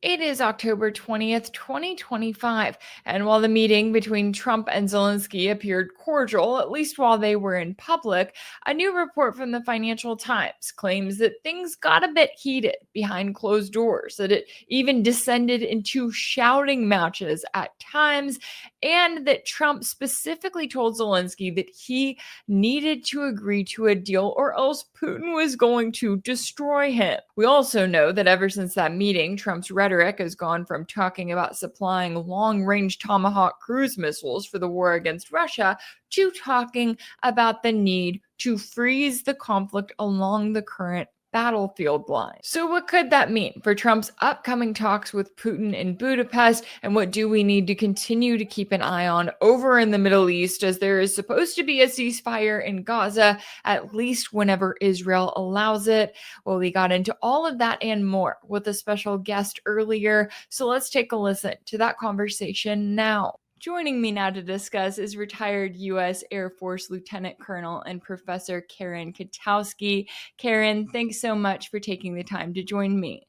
It is October 20th, 2025, and while the meeting between Trump and Zelensky appeared cordial, at least while they were in public, a new report from the Financial Times claims that things got a bit heated behind closed doors, that it even descended into shouting matches at times, and that Trump specifically told Zelensky that he needed to agree to a deal or else Putin was going to destroy him. We also know that ever since that meeting, Trump's rhetoric has gone from talking about supplying long range Tomahawk cruise missiles for the war against Russia to talking about the need to freeze the conflict along the current battlefield line. So, what could that mean for Trump's upcoming talks with Putin in Budapest? And what do we need to continue to keep an eye on over in the Middle East, as there is supposed to be a ceasefire in Gaza, at least whenever Israel allows it? Well, we got into all of that and more with a special guest earlier. So, let's take a listen to that conversation now. Joining me now to discuss is retired U.S. Air Force Lieutenant Colonel and Professor Karen Kwiatkowski. Karen, thanks so much for taking the time to join me.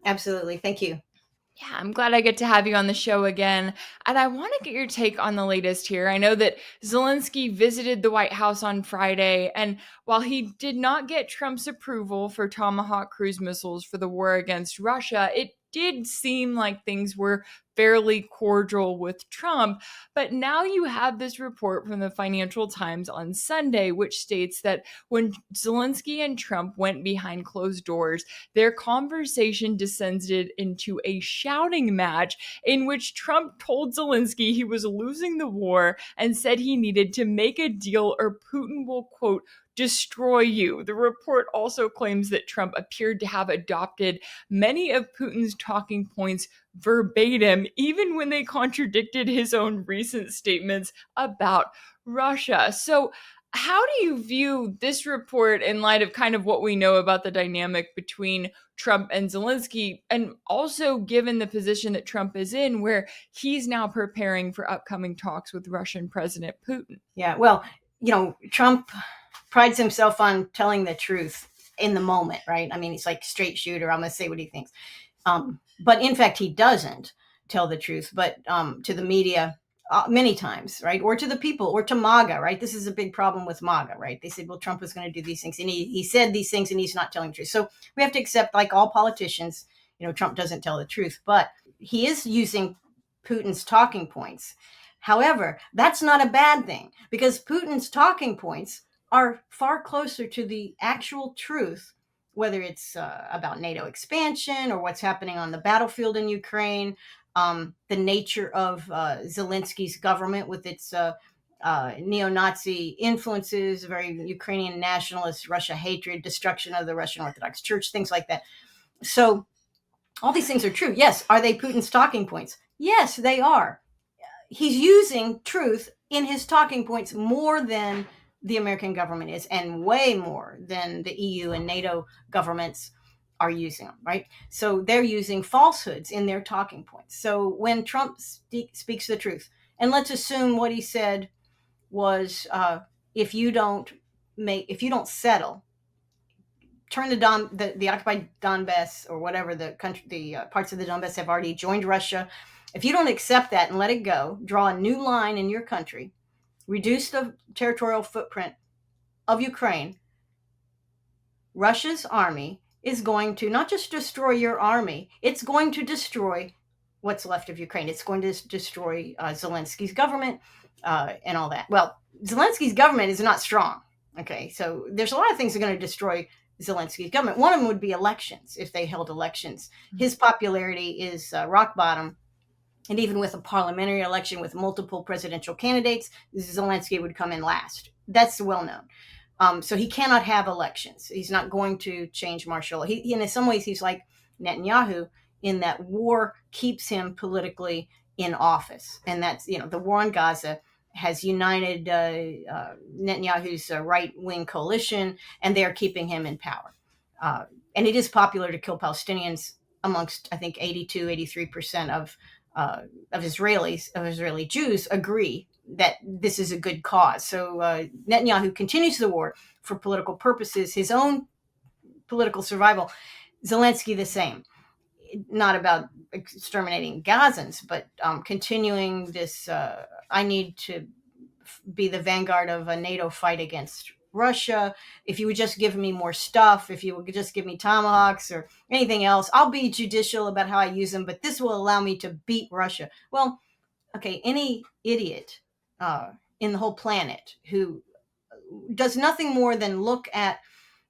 Absolutely. Thank you. Yeah, I'm glad I get to have you on the show again. And I want to get your take on the latest here. I know that Zelensky visited the White House on Friday, and while he did not get Trump's approval for Tomahawk cruise missiles for the war against Russia, it did seem like things were fairly cordial with Trump. But now you have this report from the Financial Times on Sunday, which states that when Zelensky and Trump went behind closed doors, their conversation descended into a shouting match in which Trump told Zelensky he was losing the war and said he needed to make a deal or Putin will, quote, destroy you. The report also claims that Trump appeared to have adopted many of Putin's talking points verbatim, even when they contradicted his own recent statements about Russia. So, how do you view this report in light of kind of what we know about the dynamic between Trump and Zelensky, and also given the position that Trump is in, where he's now preparing for upcoming talks with Russian President Putin? Yeah, well, Trump prides himself on telling the truth in the moment, right? I mean, he's like straight shooter. I'm going to say what he thinks. But in fact, he doesn't tell the truth, but to the media many times, right? Or to the people, or to MAGA, right? This is a big problem with MAGA, right? They said, well, Trump was going to do these things, and he said these things, and he's not telling the truth. So we have to accept, like all politicians, Trump doesn't tell the truth, but he is using Putin's talking points. However, that's not a bad thing, because Putin's talking points are far closer to the actual truth, whether it's about NATO expansion or what's happening on the battlefield in Ukraine, the nature of Zelensky's government with its neo-Nazi influences, very Ukrainian nationalist, Russia hatred, destruction of the Russian Orthodox Church, things like that. So all these things are true. Yes. Are they Putin's talking points? Yes, they are. He's using truth in his talking points more than the American government is, and way more than the EU and NATO governments are using them, right? So they're using falsehoods in their talking points. So when Trump speaks the truth, and let's assume what he said was, if you don't settle, turn the occupied Donbass, or whatever the country, the parts of the Donbass have already joined Russia. If you don't accept that and let it go, draw a new line in your country, reduce the territorial footprint of Ukraine, Russia's army is going to not just destroy your army, it's going to destroy what's left of Ukraine. It's going to destroy Zelensky's government and all that. Well, Zelensky's government is not strong. Okay, so there's a lot of things that are going to destroy Zelensky's government. One of them would be elections, if they held elections. His popularity is rock bottom. And even with a parliamentary election with multiple presidential candidates, Zelensky would come in last. That's well known. So he cannot have elections. He's not going to change martial law. He, in some ways, he's like Netanyahu in that war keeps him politically in office. And that's, the war on Gaza has united Netanyahu's right-wing coalition, and they're keeping him in power. And it is popular to kill Palestinians amongst, I think, 83% of Israeli Jews agree that this is a good cause. So Netanyahu continues the war for political purposes, his own political survival. Zelensky the same. not about exterminating Gazans, but continuing this. I need to be the vanguard of a NATO fight against Russia. If you would just give me more stuff, if you would just give me tomahawks or anything else, I'll be judicial about how I use them, but this will allow me to beat Russia. Well, okay, any idiot in the whole planet who does nothing more than look at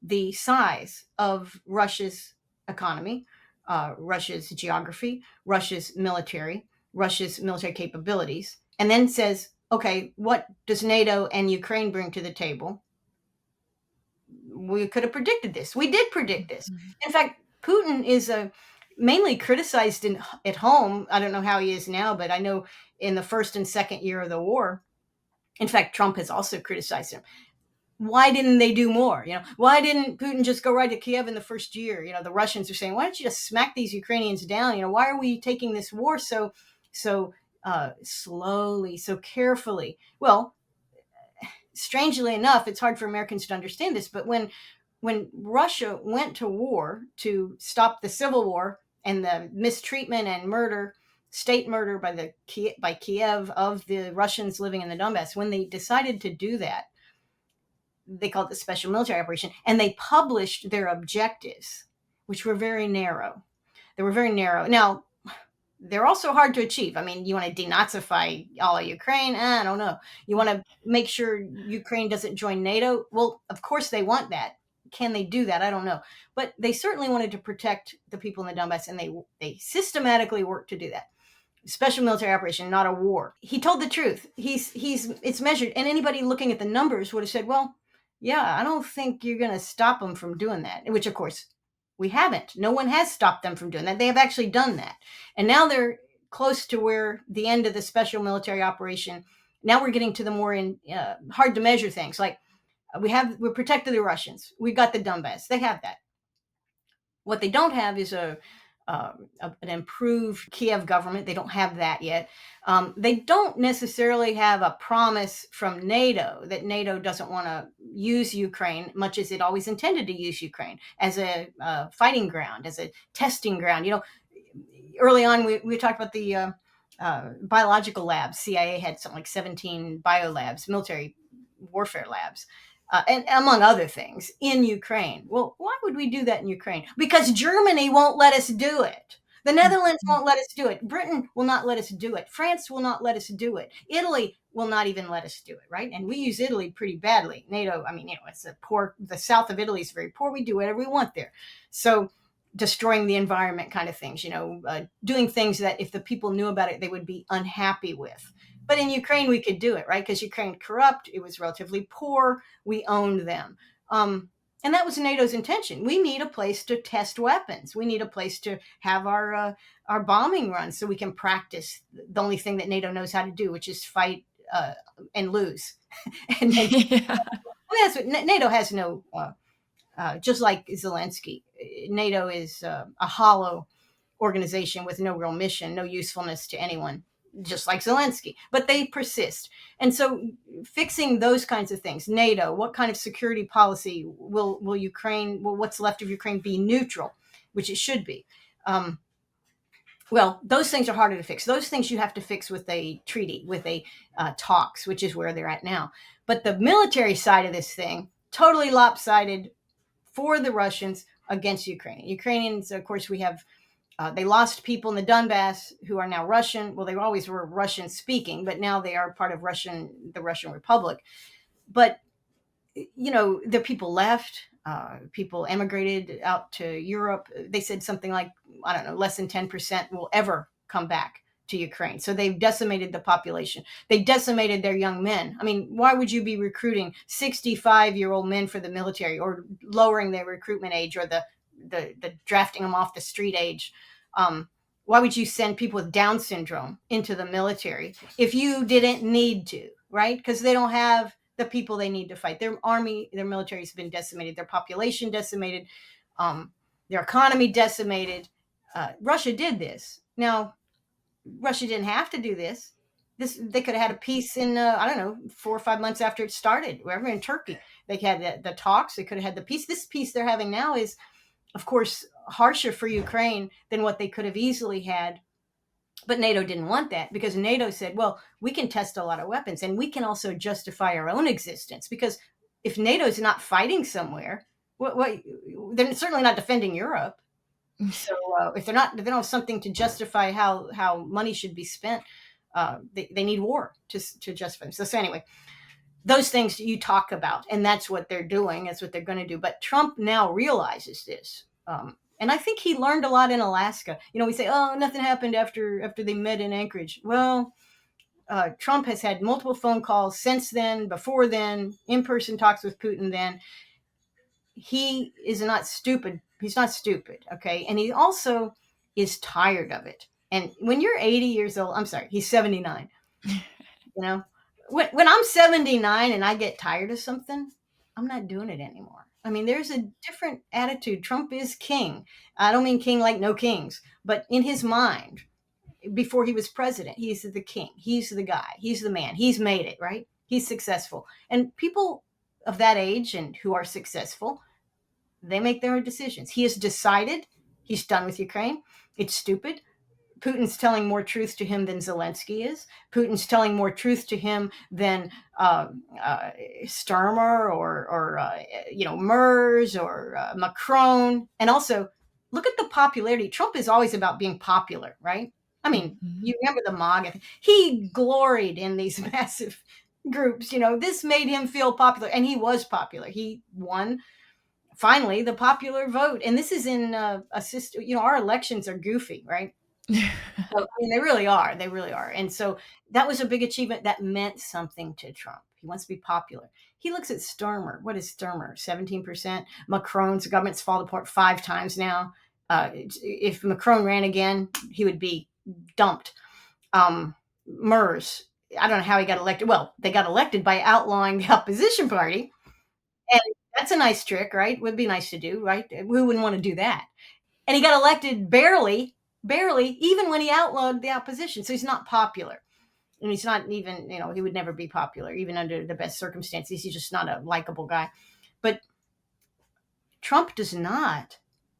the size of Russia's economy, Russia's geography, Russia's military capabilities, and then says, okay, what does NATO and Ukraine bring to the table? We could have predicted this. We did predict this. In fact, Putin is mainly criticized at home. I don't know how he is now, but I know in the first and second year of the war, in fact, Trump has also criticized him. Why didn't they do more? Why didn't Putin just go right to Kiev in the first year? The Russians are saying, why don't you just smack these Ukrainians down? Why are we taking this war so slowly, so carefully? Well, strangely enough, it's hard for Americans to understand this, but when Russia went to war to stop the civil war and the mistreatment and murder, state murder by Kiev of the Russians living in the Donbass, when they decided to do that, they called it the special military operation, and they published their objectives, which were very narrow. They were very narrow. Now, they're also hard to achieve. I mean, you want to denazify all of Ukraine? I don't know. You want to make sure Ukraine doesn't join NATO? Well, of course they want that. Can they do that? I don't know. But they certainly wanted to protect the people in the Donbass, and they systematically worked to do that. Special military operation, not a war. He told the truth. It's measured. And anybody looking at the numbers would have said, well, yeah, I don't think you're going to stop them from doing that, which, of course, we haven't. No one has stopped them from doing that. They have actually done that. And now they're close to where the end of the special military operation. Now we're getting to the more hard to measure things. Like we're protected the Russians. We got the Donbass. They have that. What they don't have is an improved Kiev government. They don't have that yet. They don't necessarily have a promise from NATO that NATO doesn't want to use Ukraine, much as it always intended to use Ukraine as a fighting ground, as a testing ground. Early on, we talked about the biological labs. CIA had something like 17 biolabs, military warfare labs. And among other things, in Ukraine. Well, why would we do that in Ukraine? Because Germany won't let us do it. The Netherlands won't let us do it. Britain will not let us do it. France will not let us do it. Italy will not even let us do it, right? And we use Italy pretty badly. NATO, it's the south of Italy is very poor. We do whatever we want there. So destroying the environment kind of things, doing things that if the people knew about it, they would be unhappy with. But in Ukraine, we could do it, right? Because Ukraine corrupt. It was relatively poor. We owned them. And that was NATO's intention. We need a place to test weapons. We need a place to have our bombing runs so we can practice the only thing that NATO knows how to do, which is fight and lose. And that's what NATO has no, just like Zelensky, NATO is a hollow organization with no real mission, no usefulness to anyone, just like Zelensky, but they persist. And so fixing those kinds of things, NATO, what kind of security policy will what's left of Ukraine be neutral, which it should be. Well, those things are harder to fix. Those things you have to fix with a treaty, with a talks, which is where they're at now. But the military side of this thing, totally lopsided for the Russians against Ukraine. Ukrainians, of course, we have they lost people in the Donbass who are now Russian. Well, they always were Russian speaking, but now they are part of the Russian Republic. But, the people left, people emigrated out to Europe. They said something like, I don't know, less than 10% will ever come back to Ukraine. So they've decimated the population. They decimated their young men. Why would you be recruiting 65-year-old men for the military or lowering their recruitment age or the drafting them off the street age? Why would you send people with Down syndrome into the military if you didn't need to, right? Because they don't have the people they need to fight. Their army, their military has been decimated, their population decimated, their economy decimated. Russia did this. Now, Russia didn't have to do this. They could have had a peace in, 4 or 5 months after it started, wherever in Turkey. They had the talks. They could have had the peace. This peace they're having now is of course, harsher for Ukraine than what they could have easily had. But NATO didn't want that, because NATO said, well, we can test a lot of weapons and we can also justify our own existence, because if NATO is not fighting somewhere, they're certainly not defending Europe. So if they don't have something to justify how money should be spent, they need war to justify them. So anyway, those things you talk about, and that's what they're doing. That's what they're going to do. But Trump now realizes this. And I think he learned a lot in Alaska. We say, oh, nothing happened after they met in Anchorage. Well, Trump has had multiple phone calls since then, before then, in-person talks with Putin then. He is not stupid. He's not stupid, okay? And he also is tired of it. And when you're 80 years old, I'm sorry, he's 79. When I'm 79 and I get tired of something, I'm not doing it anymore. I mean, there's a different attitude. Trump is king. I don't mean king like no kings, but in his mind, before he was president, he's the king. He's the guy. He's the man. He's made it, right? He's successful. And people of that age and who are successful, they make their own decisions. He has decided he's done with Ukraine. It's stupid. Putin's telling more truth to him than Zelensky is. Putin's telling more truth to him than Sturmer or Merz or Macron. And also, look at the popularity. Trump is always about being popular, right? I mean, you remember the MAGA. He gloried in these massive groups. This made him feel popular, and he was popular. He won, finally, the popular vote. And this is in a system. Our elections are goofy, right? So, they really are. They really are. And so that was a big achievement that meant something to Trump. He wants to be popular. He looks at Sturmer. What is Sturmer? 17%. Macron's government's fallen apart 5 times now. If Macron ran again, he would be dumped. Merz, I don't know how he got elected. Well, they got elected by outlawing the opposition party. And that's a nice trick, right? Would be nice to do, right? Who wouldn't want to do that? And he got elected barely, even when he outlawed the opposition. So he's not popular. And he's not even, he would never be popular, even under the best circumstances. He's just not a likable guy. But Trump does not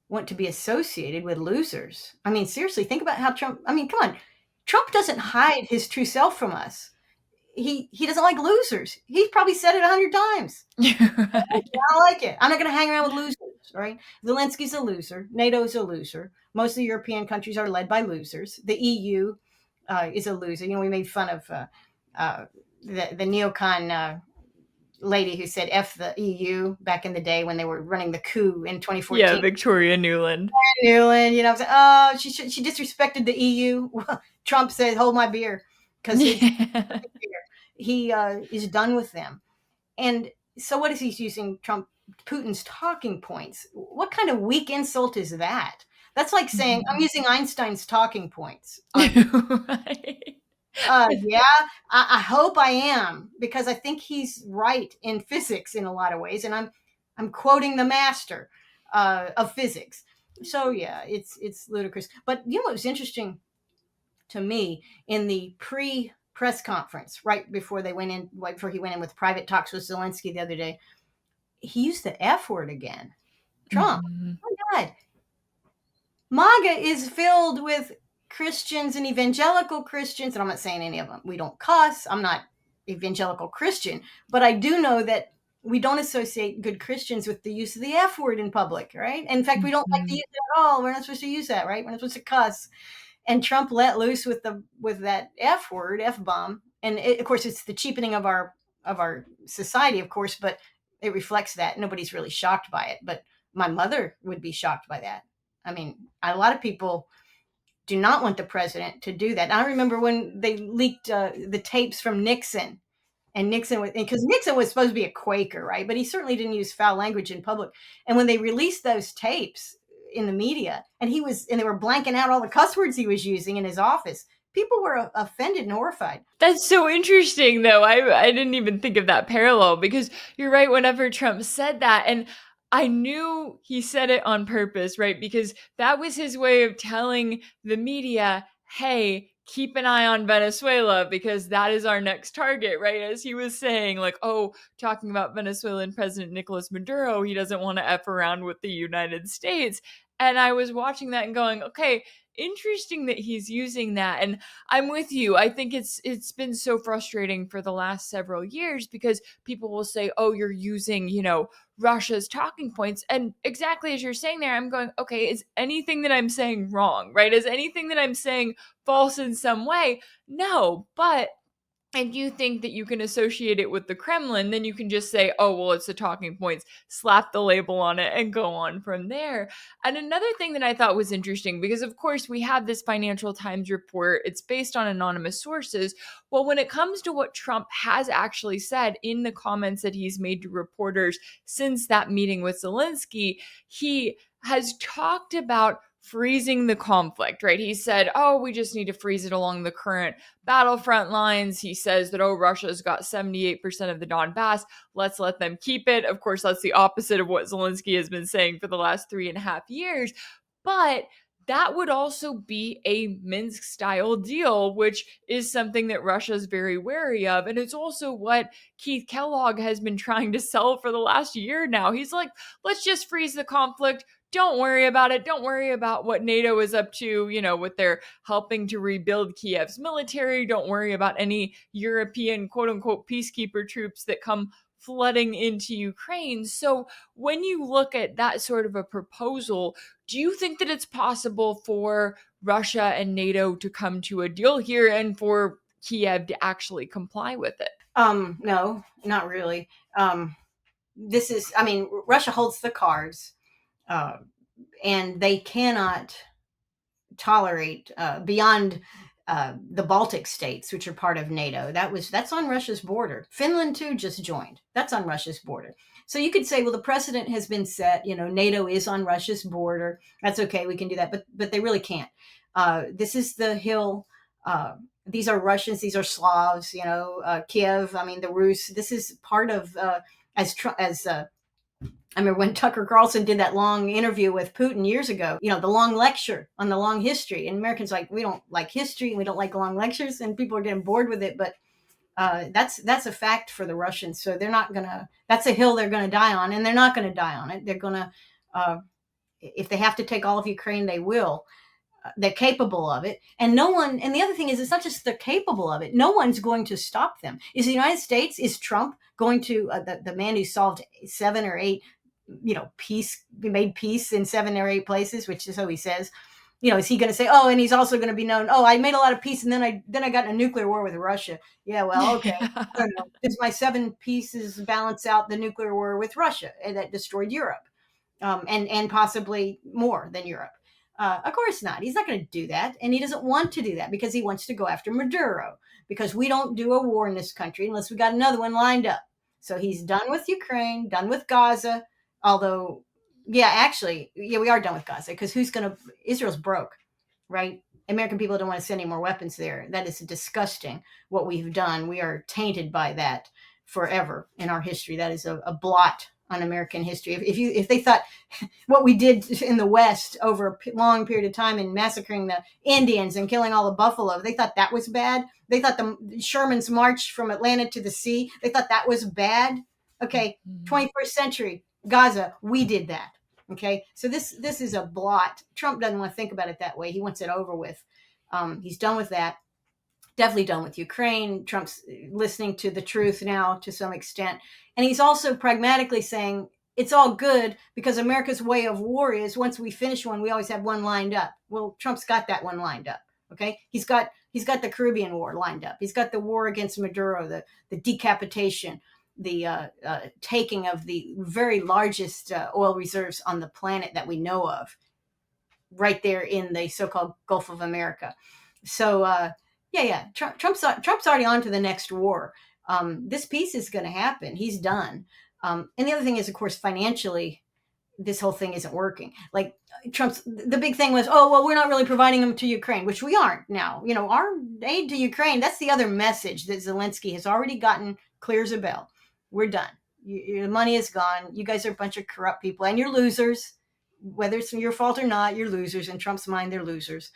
want to be associated with losers. I mean, seriously, think about how Trump, come on. Trump doesn't hide his true self from us. He doesn't like losers. He's probably said it 100 times. I don't like it. I'm not going to hang around with losers, right? Zelensky's a loser. NATO's a loser. Most of the European countries are led by losers. The EU is a loser. We made fun of the neocon lady who said F the EU back in the day when they were running the coup in 2014. Yeah, Victoria Nuland. She disrespected the EU. Trump said, hold my beer, because he is done with them. And so what is he using Putin's talking points? What kind of weak insult is that? That's like saying, I'm using Einstein's talking points. Yeah, I hope I am, because I think he's right in physics in a lot of ways. And I'm quoting the master of physics. So yeah, it's ludicrous. But what was interesting to me in the press conference right before he went in with private talks with Zelensky the other day, he used the F word again. Trump. Oh my God. MAGA is filled with Christians and evangelical Christians, and I'm not saying any of them. We don't cuss. I'm not evangelical Christian, but I do know that we don't associate good Christians with the use of the F word in public, right? In fact, we don't like to use it at all. We're not supposed to use that, right? We're not supposed to cuss. And Trump let loose with that F word, F-bomb. And of course, it's the cheapening of our society, of course, but it reflects that. Nobody's really shocked by it, but my mother would be shocked by that. I mean, a lot of people do not want the president to do that. I remember when they leaked the tapes from Nixon, and because Nixon was supposed to be a Quaker, right? But he certainly didn't use foul language in public. And when they released those tapes in the media, and they were blanking out all the cuss words he was using in his office, people were offended and horrified. That's so interesting, though. I didn't even think of that parallel, because you're right. Whenever Trump said that, and I knew he said it on purpose, right? Because that was his way of telling the media, hey, keep an eye on Venezuela because that is our next target, right? As he was saying, like, oh, talking about Venezuelan President Nicolas Maduro, he doesn't want to F around with the United States. And I was watching that and going, okay, interesting that he's using that. And I'm with you. I think it's been so frustrating for the last several years because people will say, oh, you're using, Russia's talking points. And exactly as you're saying there, I'm going, okay, is anything that I'm saying wrong, right? Is anything that I'm saying false in some way? No, but if you think that you can associate it with the Kremlin, then you can just say, oh, well, it's the talking points, slap the label on it, and go on from there. And another thing that I thought was interesting, because of course we have this Financial Times report, it's based on anonymous sources. Well, when it comes to what Trump has actually said in the comments that he's made to reporters since that meeting with Zelensky, he has talked about freezing the conflict, right? He said, oh, we just need to freeze it along the current battlefront lines. He says that, oh, Russia's got 78% of the Donbass. Let's let them keep it. Of course, that's the opposite of what Zelensky has been saying for the last 3.5 years. But that would also be a Minsk style deal, which is something that Russia is very wary of. And it's also what Keith Kellogg has been trying to sell for the last year now. He's like, let's just freeze the conflict. Don't worry about it. Don't worry about what NATO is up to, with their helping to rebuild Kiev's military. Don't worry about any European quote unquote peacekeeper troops that come flooding into Ukraine. So when you look at that sort of a proposal, do you think that it's possible for Russia and NATO to come to a deal here and for Kiev to actually comply with it? No, not really. Russia holds the cards, and they cannot tolerate beyond the Baltic states, which are part of NATO. That's on Russia's border. Finland too just joined. That's on Russia's border. So you could say, well, the precedent has been set. NATO is on Russia's border. That's okay. We can do that, but they really can't. This is the hill. These are Russians. These are Slavs. Kiev. The Rus. This is part of as I remember when Tucker Carlson did that long interview with Putin years ago, the long lecture on the long history. And Americans we don't like history and we don't like long lectures, and people are getting bored with it. But that's a fact for the Russians. So they're not going to, that's a hill they're going to die on, and they're not going to die on it. They're going to, if they have to take all of Ukraine, they will. They're capable of it. And the other thing is, it's not just they're capable of it. No one's going to stop them. Is the United States, is Trump going to, the man who solved 7 or 8, made peace in 7 or 8 places, which is how he says, is he going to say, oh, and he's also going to be known, oh, I made a lot of peace and then I got in a nuclear war with Russia. Yeah, well, okay. I don't know. Does my 7 pieces balance out the nuclear war with Russia that destroyed Europe? And possibly more than Europe. Of course not. He's not going to do that. And he doesn't want to do that because he wants to go after Maduro, because we don't do a war in this country unless we got another one lined up. So he's done with Ukraine, done with Gaza. Although, we are done with Gaza, because Israel's broke, right? American people don't want to send any more weapons there. That is disgusting what we've done. We are tainted by that forever in our history. That is a blot on American history. If they thought what we did in the West over a long period of time in massacring the Indians and killing all the buffalo, they thought that was bad. They thought the Sherman's march from Atlanta to the sea, they thought that was bad. Okay, 21st century, Gaza, we did that. Okay, so this is a blot. Trump doesn't want to think about it that way. He wants it over with. He's done with that. Definitely done with Ukraine. Trump's listening to the truth now to some extent. And he's also pragmatically saying it's all good because America's way of war is once we finish one, we always have one lined up. Well, Trump's got that one lined up. Okay. He's got the Caribbean war lined up. He's got the war against Maduro, the decapitation, the taking of the very largest oil reserves on the planet that we know of, right there in the so-called Gulf of America. So, Trump's already on to the next war. This peace is going to happen. He's done. And the other thing is, of course, financially, this whole thing isn't working. Like the big thing was, oh, well, we're not really providing them to Ukraine, which we aren't now. Our aid to Ukraine, that's the other message that Zelensky has already gotten clear as a bell. We're done. Your money is gone. You guys are a bunch of corrupt people and you're losers. Whether it's your fault or not, you're losers. In Trump's mind, they're losers.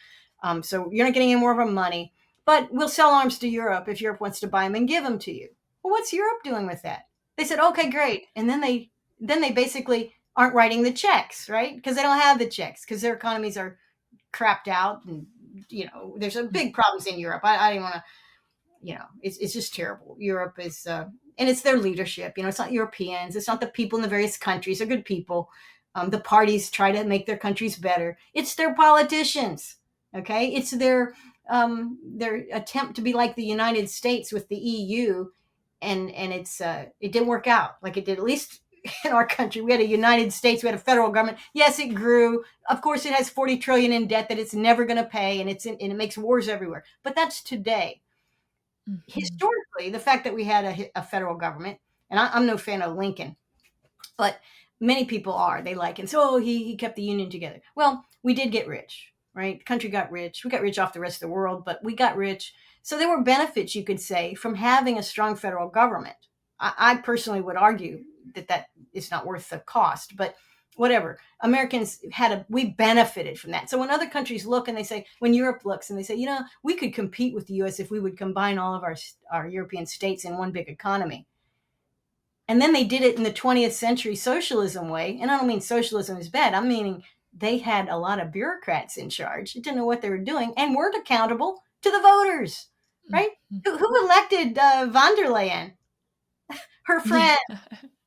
So you're not getting any more of our money, but we'll sell arms to Europe if Europe wants to buy them and give them to you. Well, what's Europe doing with that? They said, okay, great. And then they basically aren't writing the checks, right? Because they don't have the checks because their economies are crapped out. And, there's a big problems in Europe. I didn't want to, it's just terrible. Europe is, and it's their leadership. It's not Europeans. It's not the people in the various countries. They're good people. The parties try to make their countries better. It's their politicians. Okay. It's their attempt to be like the United States with the EU. And it didn't work out like it did, at least in our country. We had a United States, we had a federal government. Yes, it grew. Of course, it has 40 trillion in debt that it's never going to pay. And it makes wars everywhere. But that's today. Historically, the fact that we had a federal government, and I'm no fan of Lincoln, but many people are. They like him. So he kept the Union together. Well, we did get rich, right? The country got rich. We got rich off the rest of the world, but we got rich. So there were benefits, you could say, from having a strong federal government. I personally would argue that is not worth the cost, but whatever. Americans we benefited from that. So when other countries look and they say, when Europe looks and they say, we could compete with the US if we would combine all of our European states in one big economy. And then they did it in the 20th century socialism way. And I don't mean socialism is bad. I'm meaning they had a lot of bureaucrats in charge. They didn't know what they were doing and weren't accountable to the voters, right? Who elected von der Leyen? Her friend.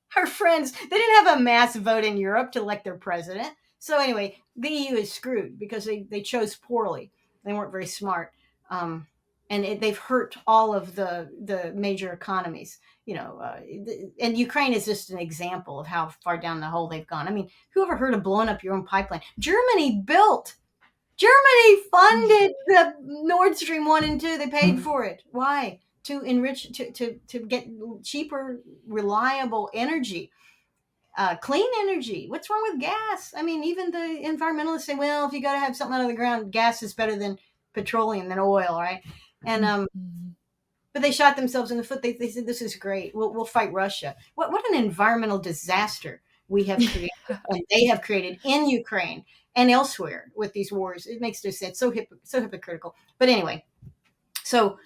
Her friends, they didn't have a mass vote in Europe to elect their president. So anyway, the EU is screwed because they chose poorly. They weren't very smart. And they've hurt all of the major economies, and Ukraine is just an example of how far down the hole they've gone. I mean, who ever heard of blowing up your own pipeline? Germany funded the Nord Stream 1 and 2. They paid for it. Why? To enrich, to get cheaper, reliable energy, clean energy. What's wrong with gas? I mean, even the environmentalists say, well, if you got to have something out of the ground, gas is better than petroleum, than oil, right? And but they shot themselves in the foot. They said, this is great. We'll fight Russia. What an environmental disaster we have created, and they have created in Ukraine and elsewhere with these wars. It makes no sense. So hypocritical. But anyway, so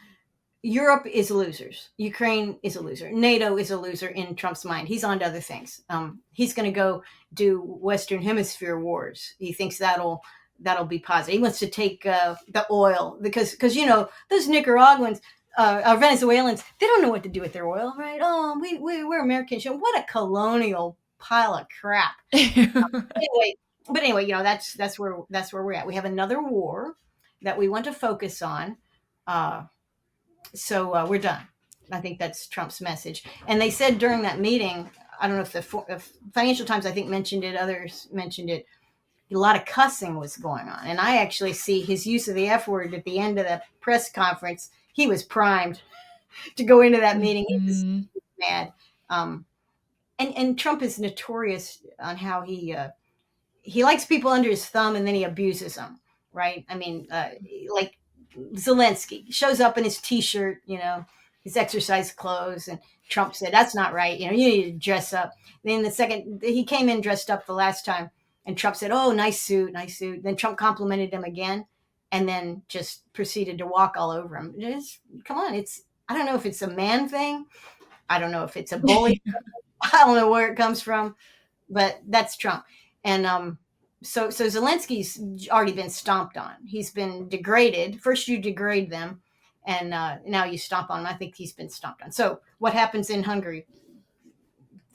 Europe is losers. Ukraine is a loser. NATO is a loser in Trump's mind. He's on to other things. He's going to go do Western Hemisphere wars. He thinks that'll be positive. He wants to take the oil because those Nicaraguans, Venezuelans, they don't know what to do with their oil, right? Oh, we're Americans. What a colonial pile of crap. Anyway, that's where we're at. We have another war that we want to focus on. So we're done. I think that's Trump's message. And they said during that meeting, I don't know if Financial Times, I think, mentioned it, others mentioned it, a lot of cussing was going on. And I actually see his use of the F word at the end of the press conference. He was primed to go into that meeting. He was mad. And Trump is notorious on how he likes people under his thumb and then he abuses them, right? I mean, like Zelensky shows up in his T-shirt, his exercise clothes, and Trump said, that's not right. You need to dress up. Then the second he came in dressed up the last time, and Trump said, oh, nice suit. Then Trump complimented him again, and then just proceeded to walk all over him. Come on. I don't know if it's a man thing. I don't know if it's a bully. I don't know where it comes from, but that's Trump. And, so Zelensky's already been stomped on. He's been degraded. First you degrade them, and now you stomp on him. I think he's been stomped on. So what happens in Hungary?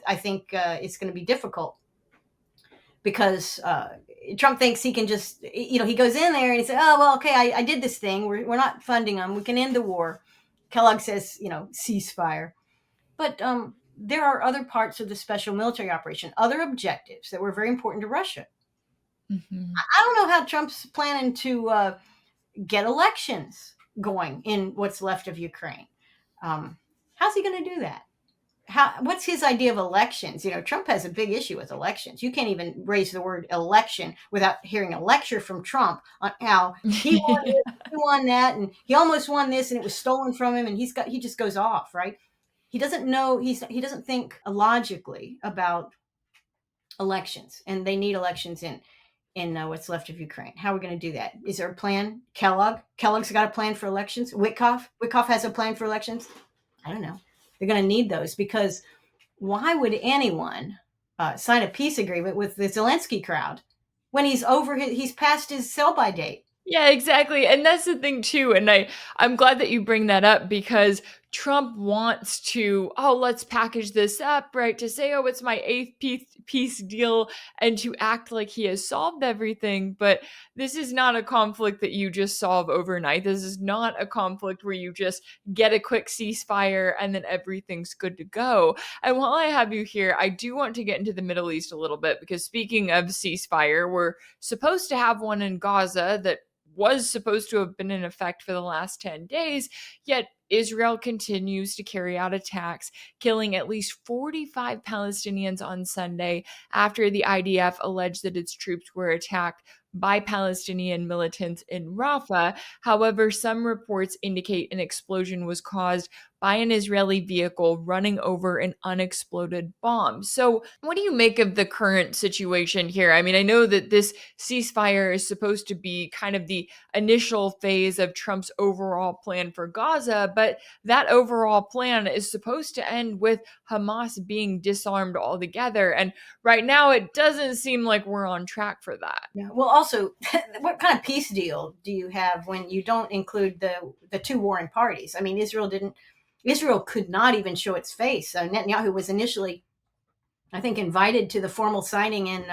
I think it's going to be difficult because Trump thinks he can just, he goes in there and he says, oh, well, okay, I did this thing. We're not funding them. We can end the war. Kellogg says, ceasefire. But there are other parts of the special military operation, other objectives that were very important to Russia. Mm-hmm. I don't know how Trump's planning to get elections going in what's left of Ukraine. How's he going to do that? What's his idea of elections? Trump has a big issue with elections. You can't even raise the word election without hearing a lecture from Trump on how he won this, he won that, and he almost won this, and it was stolen from him, and he just goes off, right? He doesn't know. He doesn't think logically about elections, and they need elections in in what's left of Ukraine. How are we going to do that? Is there a plan? Kellogg's got a plan for elections. Witkoff has a plan for elections. I don't know. They're going to need those, because why would anyone sign a peace agreement with the Zelensky crowd when he's past his sell-by date? Yeah, exactly. And that's the thing too. And I'm glad that you bring that up, because Trump wants to, oh, let's package this up, right? To say, oh, it's my eighth peace deal, and to act like he has solved everything. But this is not a conflict that you just solve overnight. This is not a conflict where you just get a quick ceasefire and then everything's good to go. And while I have you here, I do want to get into the Middle East a little bit, because speaking of ceasefire, we're supposed to have one in Gaza that was supposed to have been in effect for the last 10 days, yet Israel continues to carry out attacks, killing at least 45 Palestinians on Sunday after the IDF alleged that its troops were attacked by Palestinian militants in Rafah. However, some reports indicate an explosion was caused by an Israeli vehicle running over an unexploded bomb. So, what do you make of the current situation here? I mean, I know that this ceasefire is supposed to be kind of the initial phase of Trump's overall plan for Gaza, but that overall plan is supposed to end with Hamas being disarmed altogether. And right now, it doesn't seem like we're on track for that. Yeah. Well, also, what kind of peace deal do you have when you don't include the two warring parties? I mean, Israel could not even show its face. Netanyahu was initially, I think, invited to the formal signing in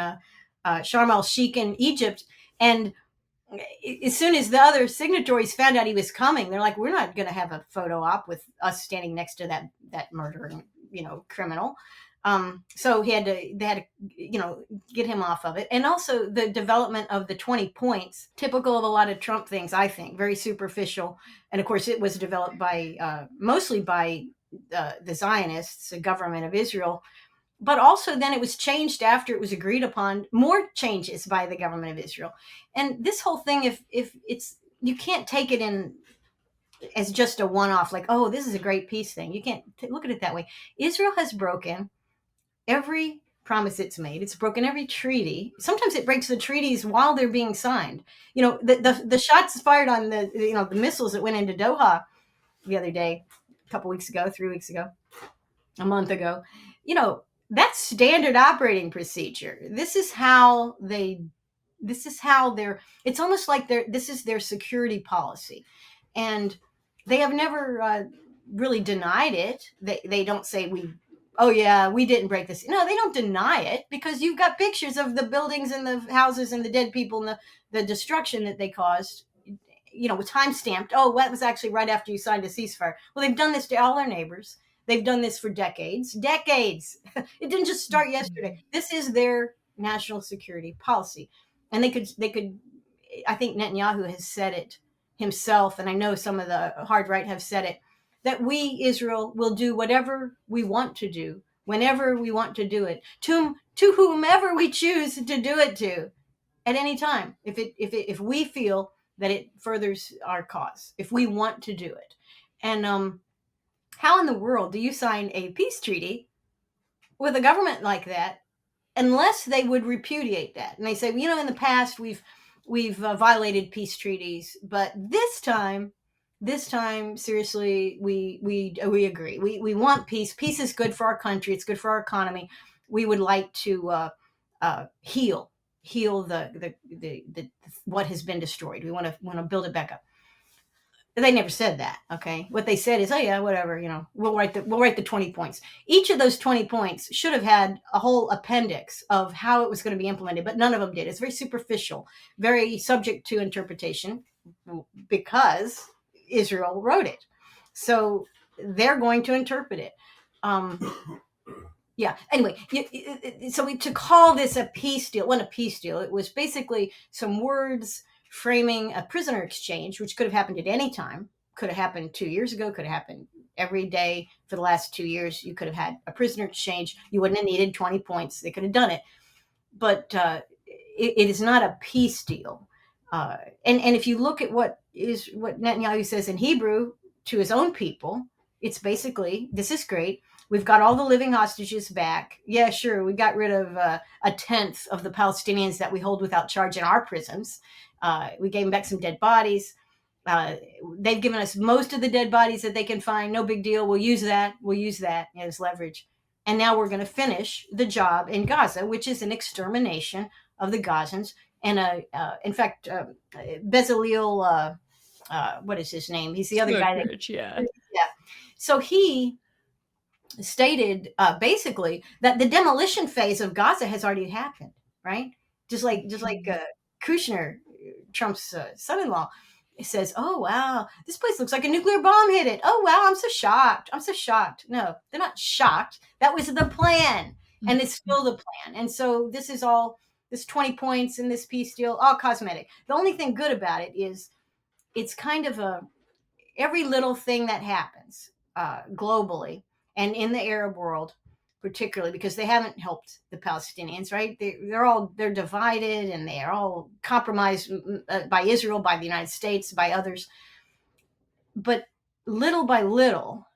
Sharm el-Sheikh in Egypt, and as soon as the other signatories found out he was coming, they're like, "We're not going to have a photo op with us standing next to that murdering, criminal." So they had to, get him off of it. And also the development of the 20 points, typical of a lot of Trump things, I think, very superficial. And of course, it was developed mostly by the Zionists, the government of Israel. But also then it was changed after it was agreed upon, more changes by the government of Israel. And this whole thing, if it's, you can't take it in as just a one-off, like, oh, this is a great peace thing. You can't look at it that way. Israel has broken every promise it's made. It's broken every treaty. Sometimes it breaks the treaties while they're being signed. The shots fired on the missiles that went into Doha the other day, a couple weeks ago, 3 weeks ago, a month ago, that's standard operating procedure. This is how it's almost like this is their security policy. And they have never really denied it. They don't say we didn't break this. No, they don't deny it, because you've got pictures of the buildings and the houses and the dead people and the destruction that they caused, with time stamped. Oh, that was actually right after you signed a ceasefire. Well, they've done this to all their neighbors. They've done this for decades. It didn't just start yesterday. This is their national security policy. And they could, I think Netanyahu has said it himself, and I know some of the hard right have said it, that we, Israel, will do whatever we want to do, whenever we want to do it, to whomever we choose to do it to, at any time, if we feel that it furthers our cause, if we want to do it. And how in the world do you sign a peace treaty with a government like that unless they would repudiate that? And they say, in the past we've violated peace treaties, but this time, seriously, we agree. We want peace. Peace is good for our country. It's good for our economy. We would like to heal the what has been destroyed. We want to build it back up. They never said that. Okay, what they said is, oh yeah, whatever. We'll write the 20 points. Each of those 20 points should have had a whole appendix of how it was going to be implemented, but none of them did. It's very superficial, very subject to interpretation, because Israel wrote it, so they're going to interpret it. Yeah. Anyway, so to call this a peace deal, wasn't a peace deal. It was basically some words framing a prisoner exchange, which could have happened at any time. Could have happened 2 years ago. Could have happened every day for the last 2 years. You could have had a prisoner exchange. You wouldn't have needed 20 points. They could have done it, but it is not a peace deal. And if you look at what Netanyahu says in Hebrew to his own people, It's basically, this is great. We've got all the living hostages back. Yeah, sure. We got rid of a tenth of the Palestinians that we hold without charge in our prisons. We gave them back some dead bodies. They've given us most of the dead bodies that they can find. No big deal. We'll use that. As leverage. And now we're going to finish the job in Gaza, which is an extermination of the Gazans. And in fact, Bezalel, what is his name? He's the other guy that, yeah. So he stated basically that the demolition phase of Gaza has already happened, right? Just like Kushner, Trump's son-in-law, says, "Oh wow, this place looks like a nuclear bomb hit it. Oh wow, I'm so shocked." No, they're not shocked. That was the plan, and it's still the plan. And so this is all, this 20 points in this peace deal, all cosmetic. The only thing good about it is it's kind of every little thing that happens globally and in the Arab world, particularly because they haven't helped the Palestinians, right? They're divided, and they are all compromised by Israel, by the United States, by others. But little by little,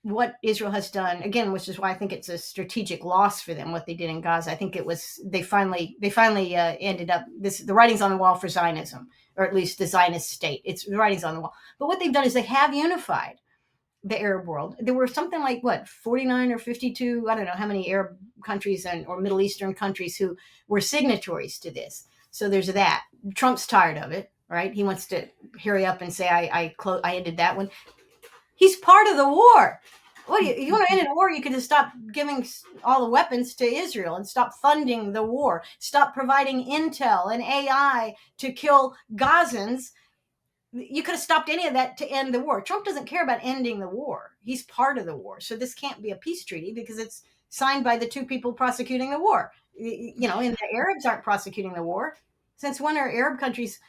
what Israel has done, again, which is why I think it's a strategic loss for them, what they did in Gaza. I think it was, they finally ended up, the writing's on the wall for Zionism, or at least the Zionist state. It's the writing's on the wall. But what they've done is they have unified the Arab world. There were something like 49 or 52, I don't know how many Arab countries or Middle Eastern countries who were signatories to this. So there's that. Trump's tired of it, right? He wants to hurry up and say, I ended that one. He's part of the war. What you want to end a war? You could just stop giving all the weapons to Israel and stop funding the war. Stop providing intel and AI to kill Gazans. You could have stopped any of that to end the war. Trump doesn't care about ending the war. He's part of the war. So this can't be a peace treaty because it's signed by the two people prosecuting the war. And the Arabs aren't prosecuting the war. Since when are Arab countries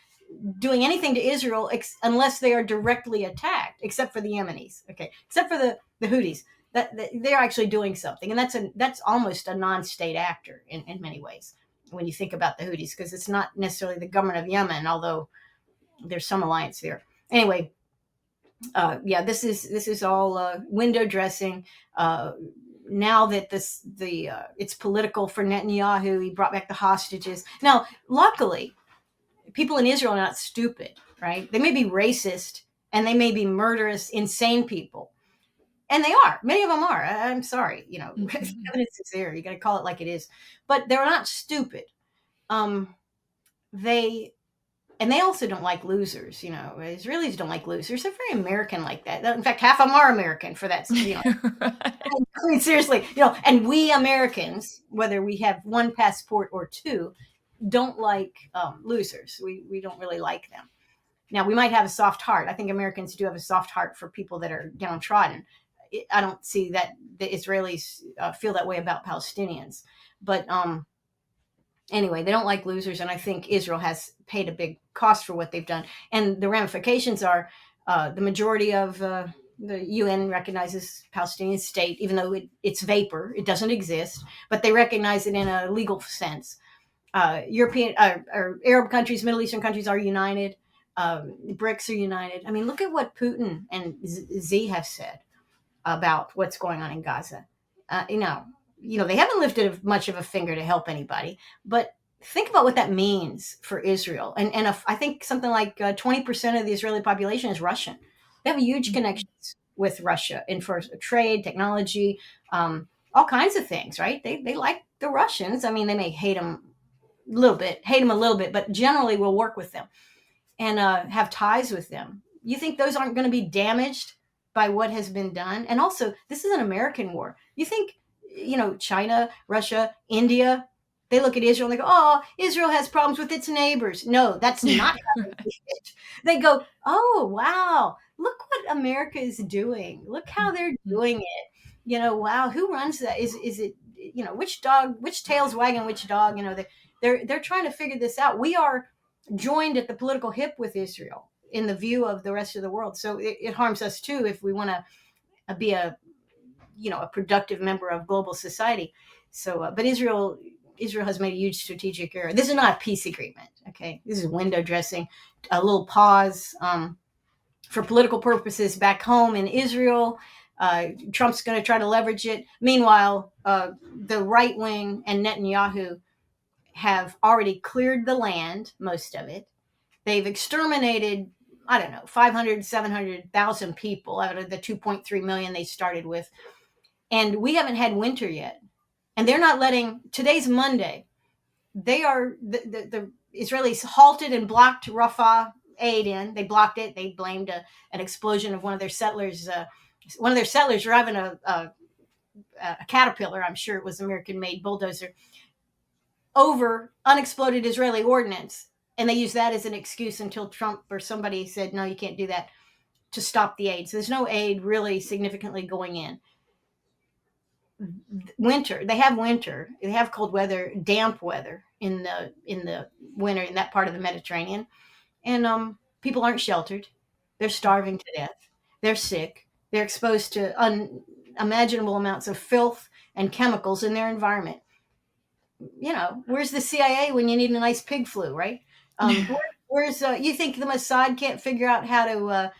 doing anything to Israel unless they are directly attacked, except for the Yemenis, except for the Houthis, that they're actually doing something. And that's almost a non-state actor in many ways when you think about the Houthis, because it's not necessarily the government of Yemen, although there's some alliance there. Anyway, this is all window dressing. Now that it's political for Netanyahu, he brought back the hostages. Now, luckily, people in Israel are not stupid, right? They may be racist and they may be murderous, insane people. And they are. Many of them are. I'm sorry. Evidence is there. You got to call it like it is. But they're not stupid. They also don't like losers. Israelis don't like losers. They're very American like that. In fact, half of them are American for that. I mean, seriously, and we Americans, whether we have one passport or two, don't like losers. We don't really like them. Now, we might have a soft heart. I think Americans do have a soft heart for people that are downtrodden. I don't see that the Israelis feel that way about Palestinians. But anyway, they don't like losers, and I think Israel has paid a big cost for what they've done. And the ramifications are the majority of the UN recognizes Palestinian state, even though it's vapor. It doesn't exist, but they recognize it in a legal sense. European or Arab countries, Middle Eastern countries are united. BRICS are united. I mean, look at what Putin and Z have said about what's going on in Gaza. They haven't lifted much of a finger to help anybody, but think about what that means for Israel. And I think something like 20% of the Israeli population is Russian. They have huge connections with Russia for trade, technology, all kinds of things, right? They like the Russians. I mean, they may hate them a little bit, but generally will work with them and have ties with them. You think those aren't going to be damaged by what has been done? And also, this is an American war. You think, China, Russia, India, they look at Israel and they go, oh, Israel has problems with its neighbors. No, that's not how they see it. They go, oh, wow, look what America is doing. Look how they're doing it. Wow, who runs that? Is it, which tail's wagging which dog? They're trying to figure this out. We are joined at the political hip with Israel in the view of the rest of the world. So it harms us too if we want to be a productive member of global society. So, but Israel has made a huge strategic error. This is not a peace agreement. Okay, this is window dressing. A little pause for political purposes back home in Israel. Trump's going to try to leverage it. Meanwhile, the right wing and Netanyahu have already cleared the land, most of it. They've exterminated, I don't know, 500, 700,000 people out of the 2.3 million they started with. And we haven't had winter yet. And they're not letting, today's Monday, the Israelis halted and blocked Rafah aid in. They blocked it. They blamed an explosion of one of their settlers. One of their settlers driving a Caterpillar, I'm sure it was American-made bulldozer, over unexploded Israeli ordnance. And they used that as an excuse until Trump or somebody said, no, you can't do that, to stop the aid. So there's no aid really significantly going in. Winter, they have cold weather, damp weather in the winter in that part of the Mediterranean, and people aren't sheltered. They're starving to death. They're sick. They're exposed to unimaginable amounts of filth and chemicals in their environment. Where's the CIA when you need a nice pig flu, right? Where's you think the Mossad can't figure out how to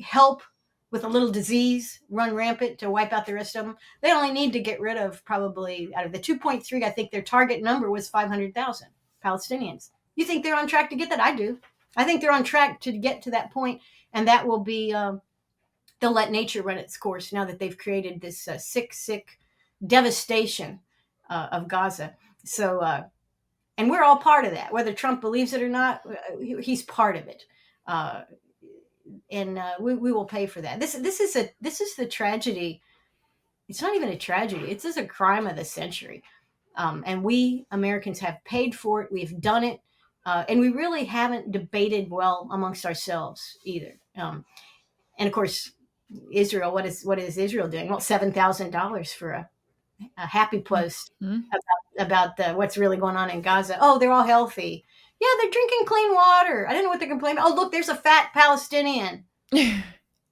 help with a little disease run rampant to wipe out the rest of them? They only need to get rid of, probably out of the 2.3, I think their target number was 500,000 Palestinians. You think they're on track to get that? I do. I think they're on track to get to that point, and that will be, they'll let nature run its course now that they've created this sick devastation of Gaza. So, and we're all part of that, whether Trump believes it or not. He's part of it. And we will pay for that. This is the tragedy. It's not even a tragedy. It's just a crime of the century. And we Americans have paid for it. We've done it. And we really haven't debated well amongst ourselves either. And of course, Israel, what is Israel doing? Well, $7,000 for a happy post about what's really going on in Gaza. Oh, they're all healthy. Yeah, they're drinking clean water. I don't know what they're complaining about. Oh, look, there's a fat Palestinian.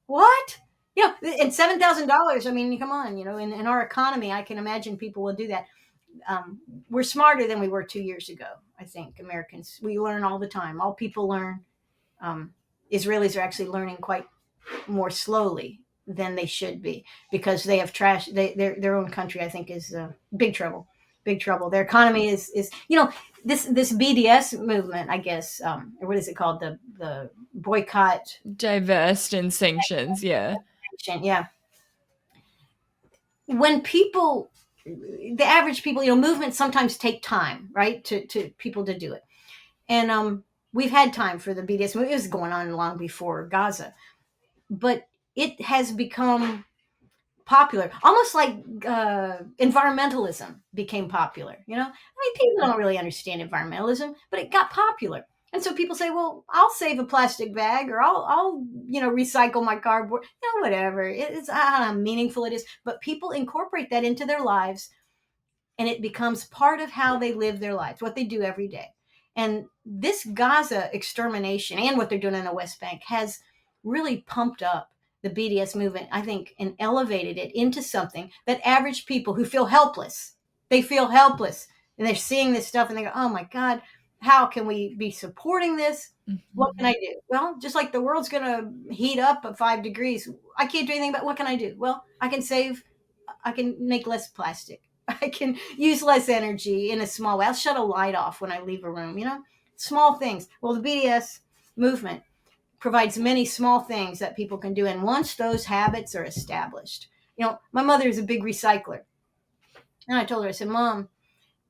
What? And $7,000. I mean, come on. In our economy, I can imagine people will do that. We're smarter than we were 2 years ago. I think Americans, we learn all the time. All people learn. Israelis are actually learning quite more slowly than they should be, because they have trashed their own country. I think is big trouble. Their economy is this BDS movement, I guess, or what is it called? The boycott, divest, and sanctions. Yeah. When people, the average people, movements sometimes take time, right? To people to do it. And we've had time for the BDS movement. It was going on long before Gaza, but it has become popular, almost like environmentalism became popular. People don't really understand environmentalism, but it got popular. And so people say, well, I'll save a plastic bag, or I'll recycle my cardboard, whatever. It's, I don't know how meaningful it is, but people incorporate that into their lives, and it becomes part of how they live their lives, what they do every day. And this Gaza extermination and what they're doing in the West Bank has really pumped up the BDS movement, I think, and elevated it into something that average people who feel helpless, and they're seeing this stuff and they go, oh my God, how can we be supporting this? What can I do? Well, just like the world's going to heat up at 5 degrees, I can't do anything, but what can I do? Well, I can make less plastic. I can use less energy in a small way. I'll shut a light off when I leave a room, small things. Well, the BDS movement provides many small things that people can do. And once those habits are established, my mother is a big recycler. And I told her, I said, Mom,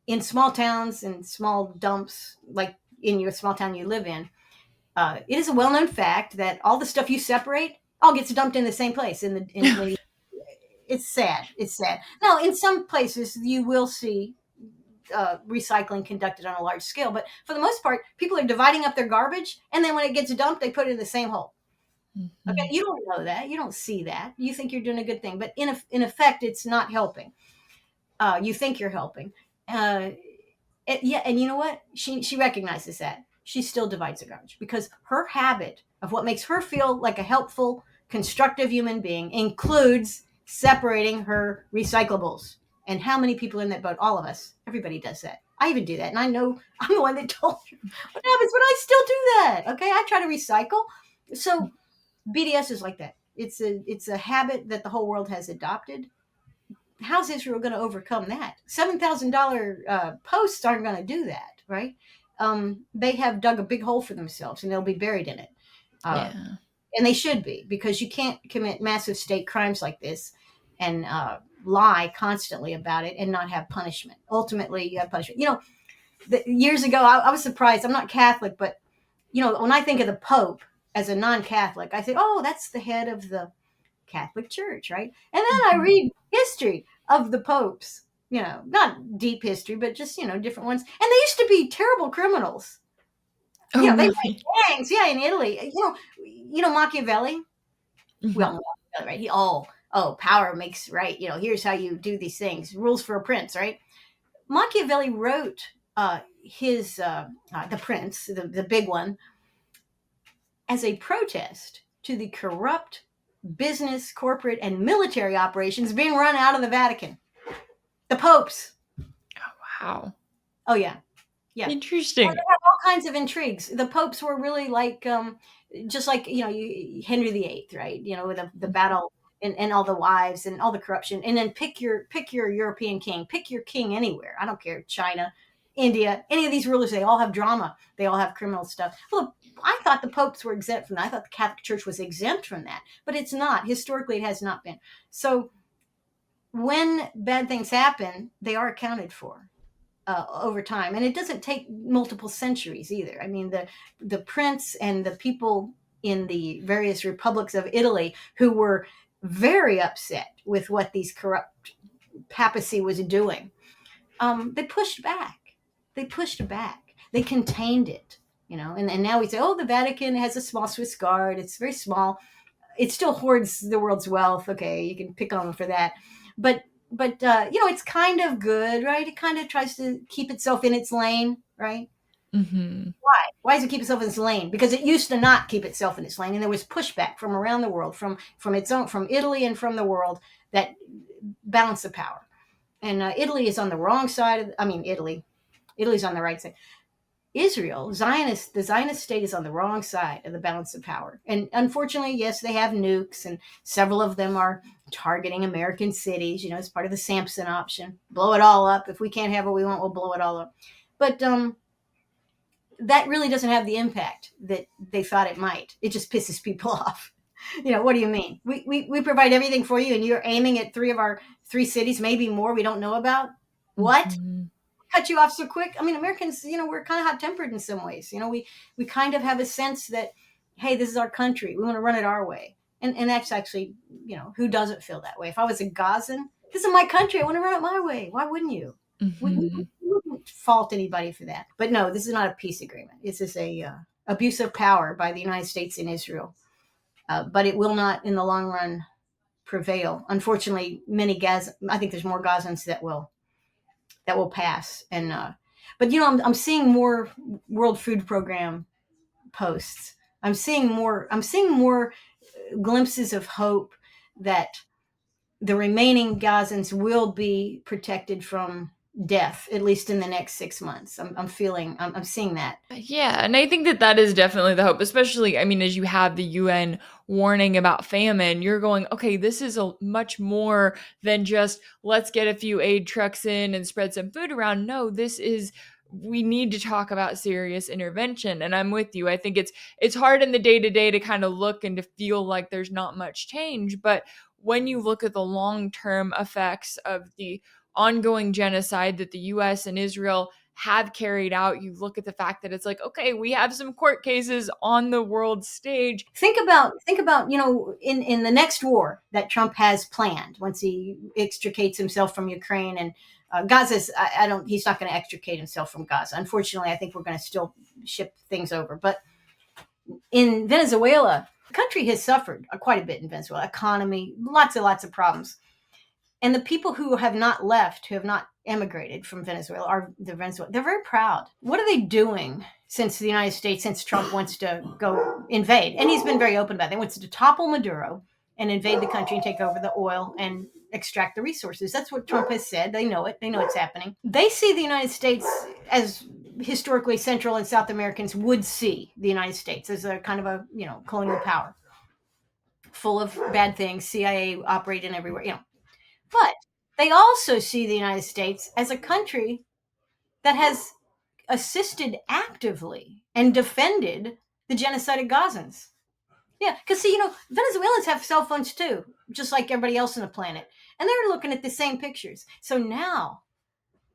in small towns and small dumps, like in your small town you live in, it is a well-known fact that all the stuff you separate all gets dumped in the same place. It's sad. Now, in some places you will see recycling conducted on a large scale, but for the most part, people are dividing up their garbage, and then when it gets dumped, they put it in the same hole. Okay, you don't know that, you don't see that, you think you're doing a good thing, but in effect, it's not helping. You think you're helping, and you know what? She recognizes that. She still divides the garbage because her habit of what makes her feel like a helpful, constructive human being includes separating her recyclables. And how many people are in that boat? All of us. Everybody does that. I even do that. And I know I'm the one that told you what happens when I still do that. Okay. I try to recycle. So BDS is like that. It's a habit that the whole world has adopted. How's Israel going to overcome that? $7,000 posts aren't going to do that, right? They have dug a big hole for themselves, and they'll be buried in it. Yeah. And they should be, because you can't commit massive state crimes like this and lie constantly about it and not have punishment. Ultimately, you have punishment. Years ago, I was surprised. I'm not Catholic, but when I think of the Pope as a non-Catholic, I think, oh, that's the head of the Catholic Church, right? And then I read history of the popes, not deep history, but just, different ones. And they used to be terrible criminals. Oh, They really? were gangs, in Italy. Machiavelli? Mhm. We all know Machiavelli, right? Power makes right. Here's how you do these things. Rules for a prince, right? Machiavelli wrote his The Prince, the big one, as a protest to the corrupt business, corporate, and military operations being run out of the Vatican. The popes. Oh, wow. Oh, yeah. Yeah. Interesting. And they have all kinds of intrigues. The popes were really like, just like, Henry VIII, right? With the battle and all the wives and all the corruption. And then pick your European king. Pick your king anywhere. I don't care. China, India, any of these rulers, they all have drama. They all have criminal stuff. Well, I thought the popes were exempt from that. I thought the Catholic Church was exempt from that. But it's not. Historically, it has not been. So when bad things happen, they are accounted for over time. And it doesn't take multiple centuries either. I mean, the prince and the people in the various republics of Italy who were very upset with what these corrupt papacy was doing, they pushed back. They contained it, and now we say, oh, the Vatican has a small Swiss guard. It's very small. It still hoards the world's wealth. Okay, you can pick on them for that. But it's kind of good, right? It kind of tries to keep itself in its lane, right? Mm-hmm. Why does it keep itself in its lane? Because it used to not keep itself in its lane, and there was pushback from around the world, from Italy and from the world, that balance of power. And Italy is on the wrong side Italy's on the right side. Israel, the Zionist state, is on the wrong side of the balance of power. And unfortunately, yes, they have nukes, and several of them are targeting American cities, as part of the Samson option. Blow it all up. If we can't have what we want, we'll blow it all up. But that really doesn't have the impact that they thought it might. It just pisses people off. What do you mean? We provide everything for you, and you're aiming at 3 of our 3 cities, maybe more, we don't know about. What? Mm-hmm. Cut you off so quick? I mean, Americans, we're kind of hot-tempered in some ways. We kind of have a sense that, hey, this is our country. We want to run it our way. And that's actually, who doesn't feel that way? If I was a Gazan, this is my country. I want to run it my way. Why wouldn't you? Mm-hmm. We wouldn't fault anybody for that. But no, this is not a peace agreement. This is a abuse of power by the United States and Israel. But it will not, in the long run, prevail. Unfortunately, I think there's more Gazans that will pass. And but I'm seeing more World Food Program posts. I'm seeing more glimpses of hope that the remaining Gazans will be protected from death, at least in the next 6 months. I'm seeing that. Yeah, and I think that is definitely the hope, especially, as you have the UN warning about famine, you're going, okay, this is a much more than just let's get a few aid trucks in and spread some food around. No, we need to talk about serious intervention. And I'm with you. I think it's hard in the day-to-day to kind of look and to feel like there's not much change. But when you look at the long-term effects of the ongoing genocide that the US and Israel have carried out, you look at the fact that it's like, okay, we have some court cases on the world stage. Think about, in the next war that Trump has planned, once he extricates himself from Ukraine and Gaza's, he's not going to extricate himself from Gaza. Unfortunately, I think we're going to still ship things over. But in Venezuela, the country has suffered quite a bit in Venezuela. Economy, lots of problems. And the people who have not left, who have not emigrated from Venezuela, they're very proud. What are they doing since the United States, since Trump wants to go invade? And he's been very open about it. He wants to topple Maduro and invade the country and take over the oil and extract the resources. That's what Trump has said. They know it. They know it's happening. They see the United States as historically Central and South Americans would see the United States as a kind of a, colonial power. full of bad things, CIA operating everywhere, But they also see the United States as a country that has assisted actively and defended the genocide of Gazans. Yeah, because see, Venezuelans have cell phones too, just like everybody else on the planet, and they're looking at the same pictures. So now,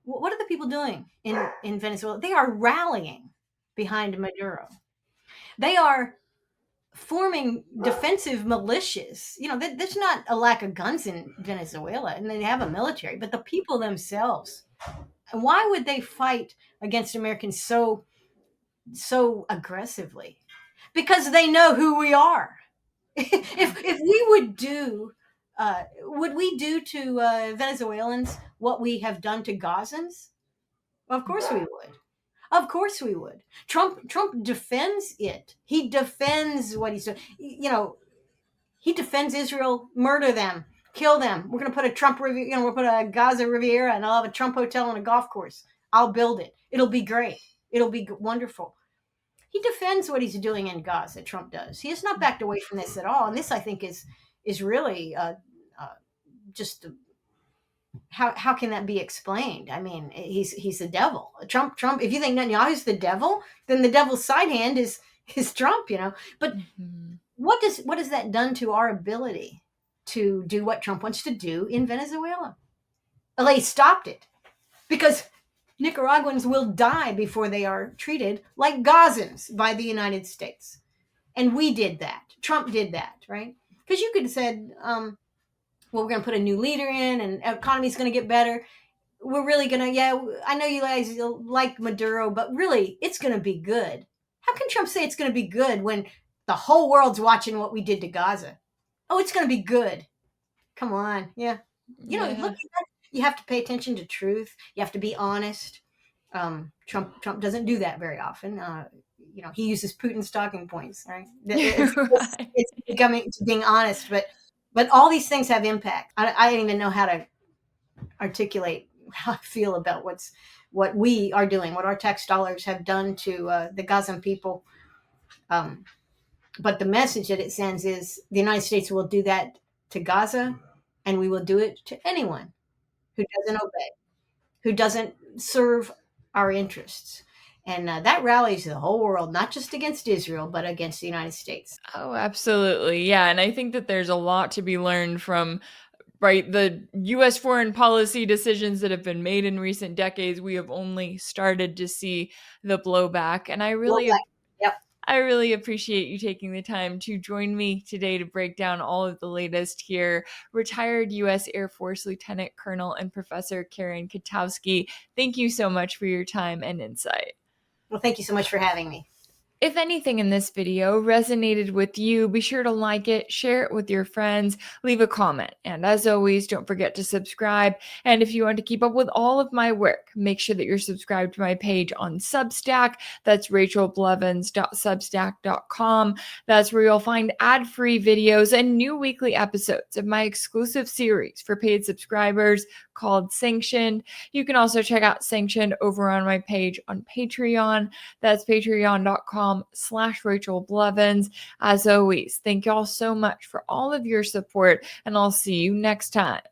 what are the people doing in Venezuela? They are rallying behind Maduro. They are forming defensive militias. There's not a lack of guns in Venezuela, and they have a military, but the people themselves. And why would they fight against Americans so aggressively? Because they know who we are. If we would we do to Venezuelans what we have done to Gazans? Of course we would. Of course we would. Trump defends it. He defends what he's doing. He defends Israel. Murder them. Kill them. We're going to put a Trump Riviera. We'll put a Gaza Riviera, and I'll have a Trump hotel and a golf course. I'll build it. It'll be great. It'll be wonderful. He defends what he's doing in Gaza. Trump does. He has not backed away from this at all. And this, I think, is really just how can that be explained? I mean, he's the devil. Trump. If you think Netanyahu's the devil, then the devil's side hand is Trump. But what has that done to our ability to do what Trump wants to do in Venezuela? Well, he stopped it because Nicaraguans will die before they are treated like Gazans by the United States. And we did that. Trump did that, right? Because you could have said, well, we're going to put a new leader in and the economy's going to get better. We're really going to, I know you guys like Maduro, but really, it's going to be good. How can Trump say it's going to be good when the whole world's watching what we did to Gaza? Oh, it's going to be good. Come on. Yeah. Look at that. You have to pay attention to truth. You have to be honest. Trump doesn't do that very often. He uses Putin's talking points, right? It's becoming to being honest, but all these things have impact. I don't even know how to articulate how I feel about what we are doing, what our tax dollars have done to the Gazan people. But the message that it sends is the United States will do that to Gaza, and we will do it to anyone who doesn't obey, who doesn't serve our interests. And that rallies the whole world, not just against Israel, but against the United States. Oh, absolutely. Yeah. And I think that there's a lot to be learned from the U.S. foreign policy decisions that have been made in recent decades. We have only started to see the blowback. And I really appreciate you taking the time to join me today to break down all of the latest here. Retired U.S. Air Force Lieutenant Colonel and Professor Kwiatkowski, thank you so much for your time and insight. Well, thank you so much for having me. If anything in this video resonated with you, be sure to like it, share it with your friends, leave a comment. And as always, don't forget to subscribe. And if you want to keep up with all of my work, make sure that you're subscribed to my page on Substack. That's rachelblevins.substack.com. That's where you'll find ad-free videos and new weekly episodes of my exclusive series for paid subscribers called Sanctioned. You can also check out Sanctioned over on my page on Patreon. That's patreon.com/Rachel Blevins. As always, thank y'all so much for all of your support, and I'll see you next time.